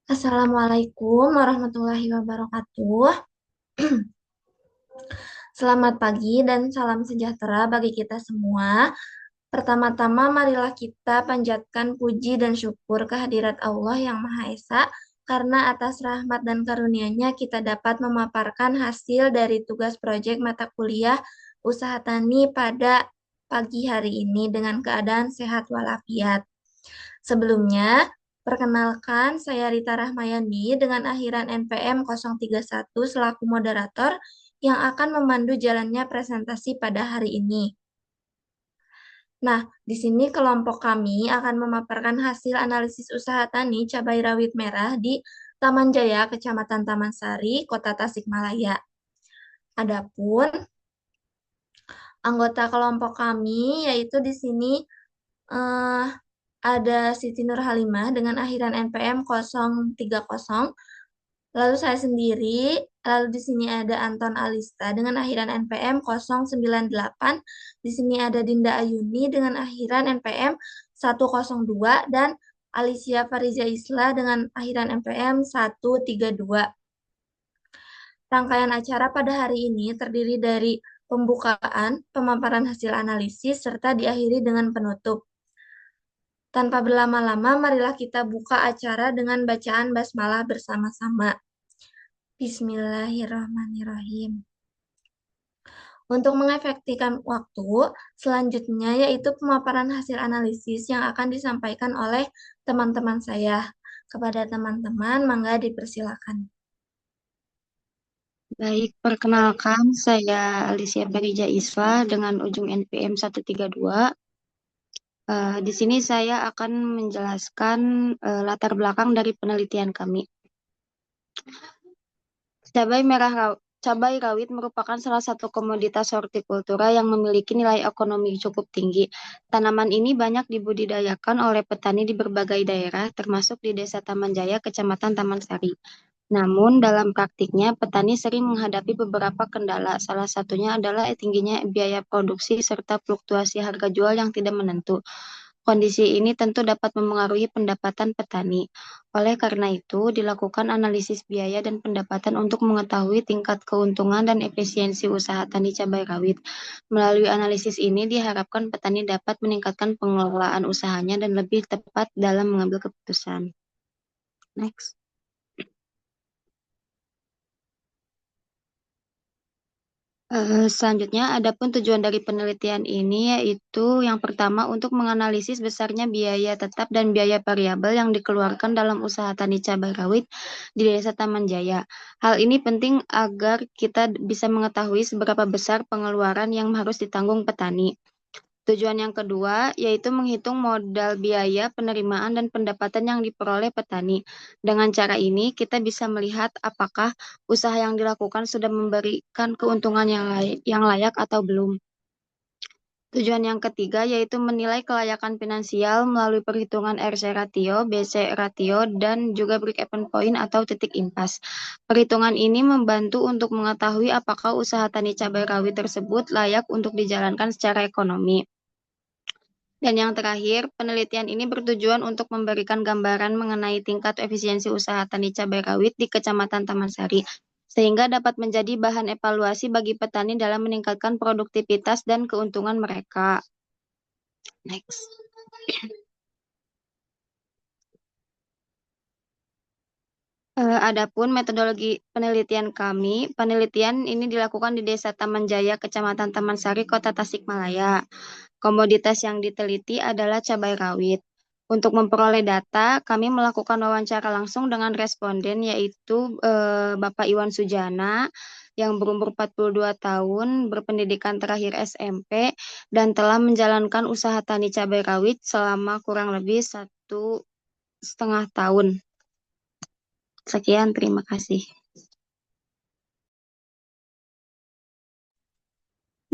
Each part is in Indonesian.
Assalamualaikum warahmatullahi wabarakatuh. Selamat pagi dan salam sejahtera bagi kita semua. Pertama-tama, marilah kita panjatkan puji dan syukur kehadirat Allah yang Maha Esa, karena atas rahmat dan karunia-Nya kita dapat memaparkan hasil dari tugas proyek mata kuliah Usaha Tani pada pagi hari ini dengan keadaan sehat walafiat. Sebelumnya, perkenalkan saya Rita Rahmayandi dengan akhiran NPM 031 selaku moderator yang akan memandu jalannya presentasi pada hari ini. Nah, di sini kelompok kami akan memaparkan hasil analisis usaha tani cabai rawit merah di Taman Jaya, Kecamatan Taman Sari, Kota Tasikmalaya. Adapun anggota kelompok kami yaitu di sini eh, ada Siti Nurhalimah dengan akhiran NPM 030. Lalu saya sendiri, lalu di sini ada Anton Alista dengan akhiran NPM 098. Di sini ada Dinda Ayuni dengan akhiran NPM 102 dan Alicia Fariza Isla dengan akhiran NPM 132. Rangkaian acara pada hari ini terdiri dari pembukaan, pemaparan hasil analisis, serta diakhiri dengan penutup. Tanpa berlama-lama, marilah kita buka acara dengan bacaan basmalah bersama-sama. Bismillahirrahmanirrahim. Untuk mengefektifkan waktu, selanjutnya yaitu pemaparan hasil analisis yang akan disampaikan oleh teman-teman saya. Kepada teman-teman, mangga dipersilakan. Baik, perkenalkan saya Alicia Berija Isla dengan ujung NPM 132. Di sini saya akan menjelaskan latar belakang dari penelitian kami. Cabai rawit merupakan salah satu komoditas hortikultura yang memiliki nilai ekonomi cukup tinggi. Tanaman ini banyak dibudidayakan oleh petani di berbagai daerah, termasuk di Desa Taman Jaya, Kecamatan Taman Sari. Namun, dalam praktiknya, petani sering menghadapi beberapa kendala. Salah satunya adalah tingginya biaya produksi serta fluktuasi harga jual yang tidak menentu. Kondisi ini tentu dapat memengaruhi pendapatan petani. Oleh karena itu, dilakukan analisis biaya dan pendapatan untuk mengetahui tingkat keuntungan dan efisiensi usaha tani cabai rawit. Melalui analisis ini diharapkan petani dapat meningkatkan pengelolaan usahanya dan lebih tepat dalam mengambil keputusan. Next. Selanjutnya, adapun tujuan dari penelitian ini yaitu yang pertama untuk menganalisis besarnya biaya tetap dan biaya variabel yang dikeluarkan dalam usaha tani cabai rawit di Desa Taman Jaya. Hal ini penting agar kita bisa mengetahui seberapa besar pengeluaran yang harus ditanggung petani. Tujuan yang kedua yaitu menghitung modal biaya, penerimaan, dan pendapatan yang diperoleh petani. Dengan cara ini, kita bisa melihat apakah usaha yang dilakukan sudah memberikan keuntungan yang layak atau belum. Tujuan yang ketiga yaitu menilai kelayakan finansial melalui perhitungan RC ratio, BC ratio, dan juga break-even point atau titik impas. Perhitungan ini membantu untuk mengetahui apakah usaha tani cabai rawit tersebut layak untuk dijalankan secara ekonomi. Dan yang terakhir, penelitian ini bertujuan untuk memberikan gambaran mengenai tingkat efisiensi usaha tani cabai rawit di Kecamatan Taman Sari, sehingga dapat menjadi bahan evaluasi bagi petani dalam meningkatkan produktivitas dan keuntungan mereka. Next. Adapun metodologi penelitian kami, penelitian ini dilakukan di Desa Taman Jaya, Kecamatan Taman Sari, Kota Tasikmalaya. Komoditas yang diteliti adalah cabai rawit. Untuk memperoleh data, kami melakukan wawancara langsung dengan responden yaitu Bapak Iwan Sujana yang berumur 42 tahun, berpendidikan terakhir SMP, dan telah menjalankan usaha tani cabai rawit selama kurang lebih 1,5 tahun. Sekian, terima kasih.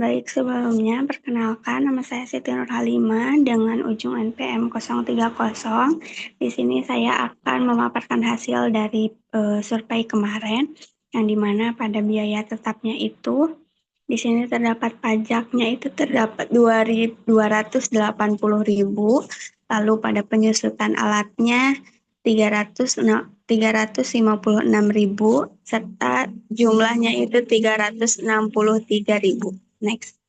Baik, sebelumnya perkenalkan nama saya Siti Nurhalimah dengan ujung NPM 030. Di sini saya akan memaparkan hasil dari survei kemarin, yang dimana pada biaya tetapnya itu di sini terdapat pajaknya itu terdapat 280.000, lalu pada penyusutan alatnya 356.000 serta jumlahnya itu 363.000. Next.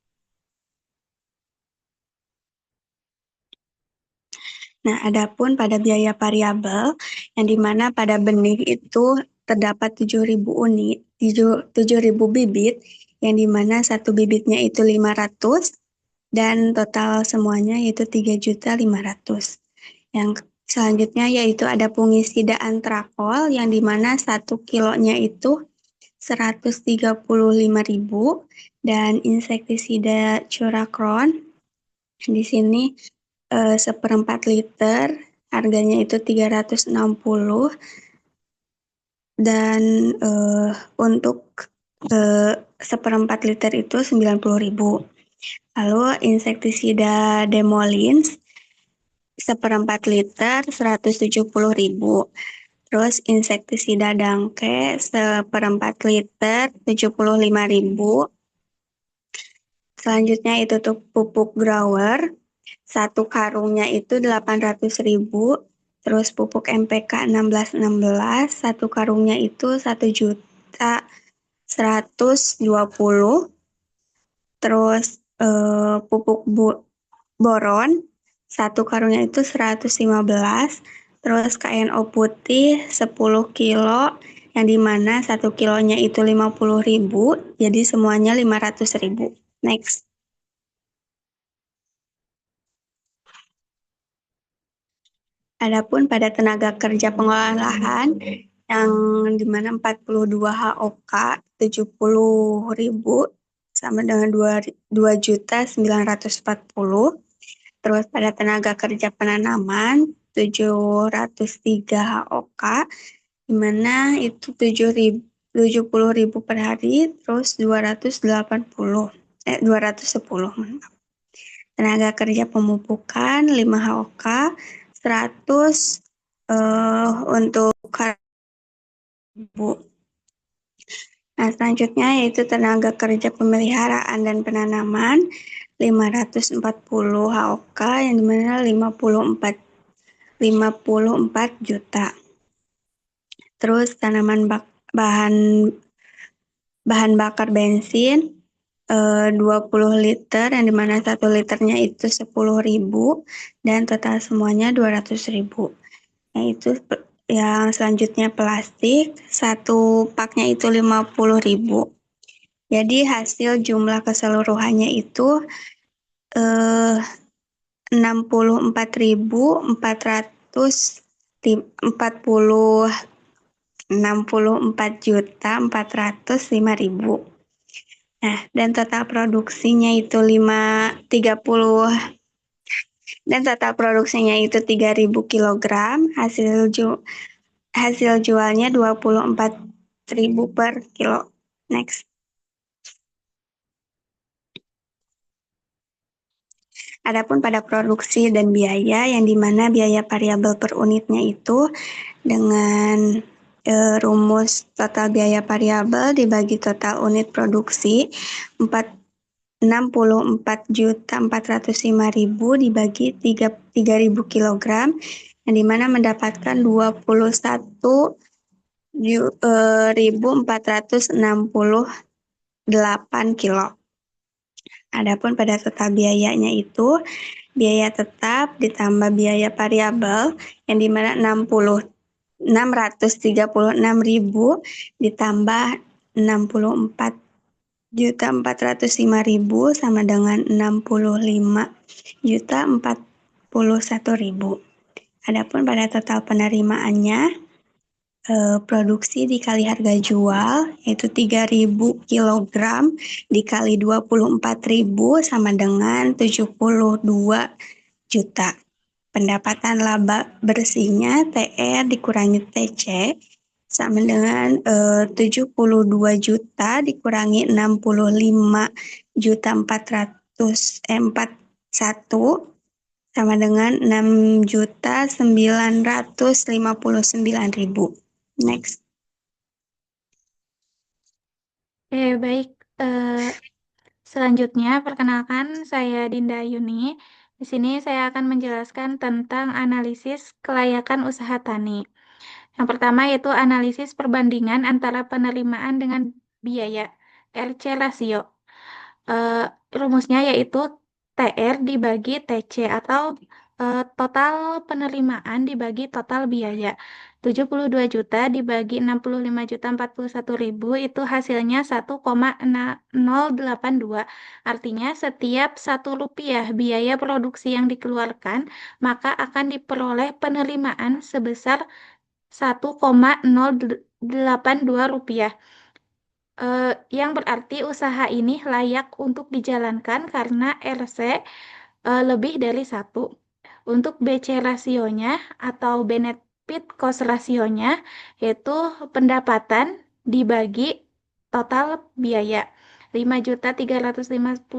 Nah, adapun pada biaya variabel yang dimana pada benih itu terdapat 7.000 unit, 7.000 bibit, yang dimana satu bibitnya itu 500 dan total semuanya yaitu 3.500.000. Yang selanjutnya yaitu ada fungisida antrakol yang dimana 1 kilonya itu 135.000 dan insektisida curakron di sini 1/4 liter harganya itu 360 dan untuk 1/4 liter itu 90.000. Lalu insektisida demolins 1/4 liter 170.000. Terus insektisida dangke 1/4 liter 75.000. Selanjutnya itu tuh pupuk grower. Satu karungnya itu 800.000. Terus pupuk MPK 1616, satu karungnya itu 1.120.000. Terus pupuk boron, satu karungnya itu 115. Terus KNO putih 10 kilo, yang dimana 1 kilonya itu 50.000, jadi semuanya 500.000. Next. Adapun pada tenaga kerja pengolahan lahan yang dimana 42 HOK 70.000 sama dengan 2.940. Terus pada tenaga kerja penanaman 703 HOK dimana itu 70.000 per hari, terus 210. Tenaga kerja pemupukan 5 HOK 100 untuk ibu. Nah, selanjutnya yaitu tenaga kerja pemeliharaan dan penanaman 540 HOK yang dimana 54 juta. Terus tanaman bahan bakar bensin 20 liter yang dimana 1 liternya itu 10.000 dan total semuanya 200.000. Yaitu yang selanjutnya plastik, satu paknya itu 50.000. Jadi hasil jumlah keseluruhannya itu 64.405.405.000. Nah, dan total produksinya itu 30 dan total produksinya itu 3.000 kilogram, hasil jualnya 24.000 per kilo. Next. Adapun pada produksi dan biaya yang dimana biaya variabel per unitnya itu dengan rumus total biaya variabel dibagi total unit produksi 64.405.000 dibagi 3.000 kilogram yang dimana mendapatkan 21.468 kilo. Adapun pada total biayanya itu biaya tetap ditambah biaya variabel yang dimana 636.000 ditambah 64.405.000 sama dengan 65.041.000. Adapun pada total penerimaannya produksi dikali harga jual yaitu 3.000 kilogram dikali 24.000 sama dengan 72 juta. Pendapatan laba bersihnya TR dikurangi TC sama dengan 72 juta dikurangi 65.441 sama dengan 6.959.000. Next. Baik. Selanjutnya, perkenalkan saya Dinda Yuni Di sini saya akan menjelaskan tentang analisis kelayakan usaha tani. Yang pertama yaitu analisis perbandingan antara penerimaan dengan biaya, RC rasio. Rumusnya yaitu TR dibagi TC atau total penerimaan dibagi total biaya. 72 juta dibagi 65 juta 41 ribu itu hasilnya 1,082. Artinya setiap 1 rupiah biaya produksi yang dikeluarkan, maka akan diperoleh penerimaan sebesar 1,082 rupiah. Yang berarti usaha ini layak untuk dijalankan karena RC lebih dari 1. Untuk BC rasionya atau benefit cost rasionya yaitu pendapatan dibagi total biaya. 5.359.000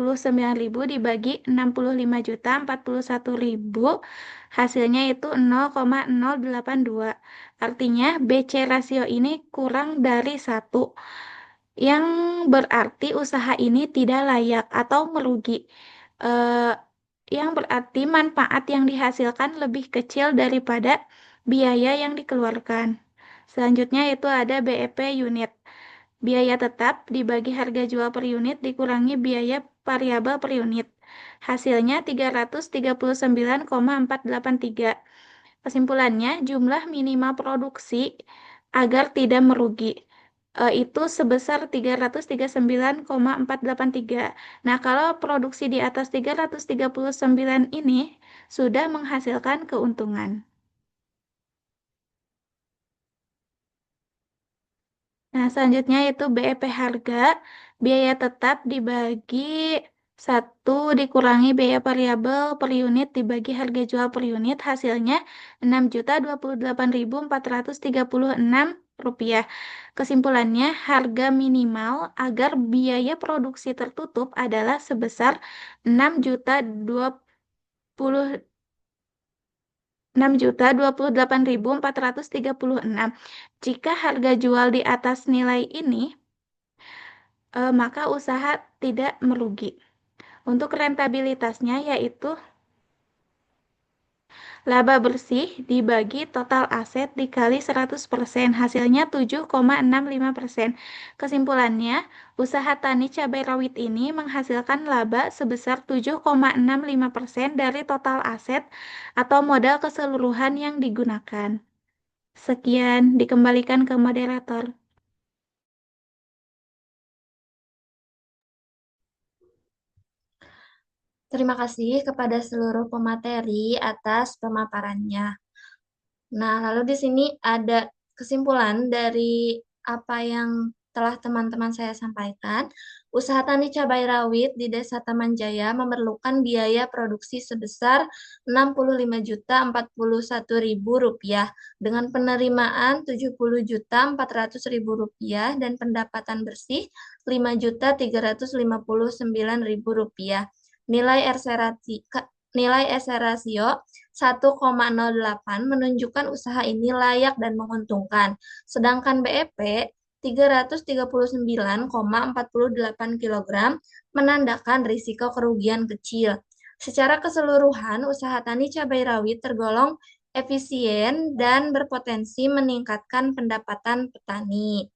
dibagi 65.041.000 hasilnya itu 0,082. Artinya BC rasio ini kurang dari 1. Yang berarti usaha ini tidak layak atau merugi. Eh, yang berarti manfaat yang dihasilkan lebih kecil daripada biaya yang dikeluarkan. Selanjutnya itu ada BEP unit. Biaya tetap dibagi harga jual per unit dikurangi biaya variabel per unit. Hasilnya 339,483. Kesimpulannya, jumlah minimal produksi agar tidak merugi itu sebesar 339,483. Nah, kalau produksi di atas 339 ini sudah menghasilkan keuntungan. Nah, selanjutnya itu BEP harga, biaya tetap dibagi 1 dikurangi biaya variabel per unit dibagi harga jual per unit, hasilnya 6.028.436 rupiah. Kesimpulannya, harga minimal agar biaya produksi tertutup adalah sebesar 6.028.436. Jika harga jual di atas nilai ini, maka usaha tidak merugi. Untuk rentabilitasnya yaitu laba bersih dibagi total aset dikali 100%, hasilnya 7,65%. Kesimpulannya, usaha tani cabai rawit ini menghasilkan laba sebesar 7,65% dari total aset atau modal keseluruhan yang digunakan. Sekian, dikembalikan ke moderator. Terima kasih kepada seluruh pemateri atas pemaparannya. Nah, lalu di sini ada kesimpulan dari apa yang telah teman-teman saya sampaikan. Usaha tani cabai rawit di Desa Taman Jaya memerlukan biaya produksi sebesar Rp61.041.000 dengan penerimaan Rp70.400.000 dan pendapatan bersih Rp5.359.000. Nilai RC rasio 1,08 menunjukkan usaha ini layak dan menguntungkan. Sedangkan BEP 339,48 kg menandakan risiko kerugian kecil. Secara keseluruhan, usaha tani cabai rawit tergolong efisien dan berpotensi meningkatkan pendapatan petani.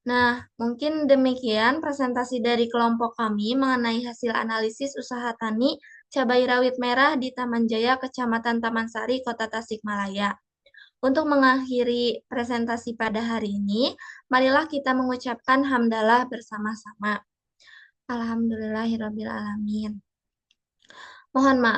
Nah, mungkin demikian presentasi dari kelompok kami mengenai hasil analisis usaha tani cabai rawit merah di Taman Jaya, Kecamatan Taman Sari, Kota Tasikmalaya. Untuk mengakhiri presentasi pada hari ini, marilah kita mengucapkan hamdalah bersama-sama. Alhamdulillahirrabbilalamin. Mohon maaf.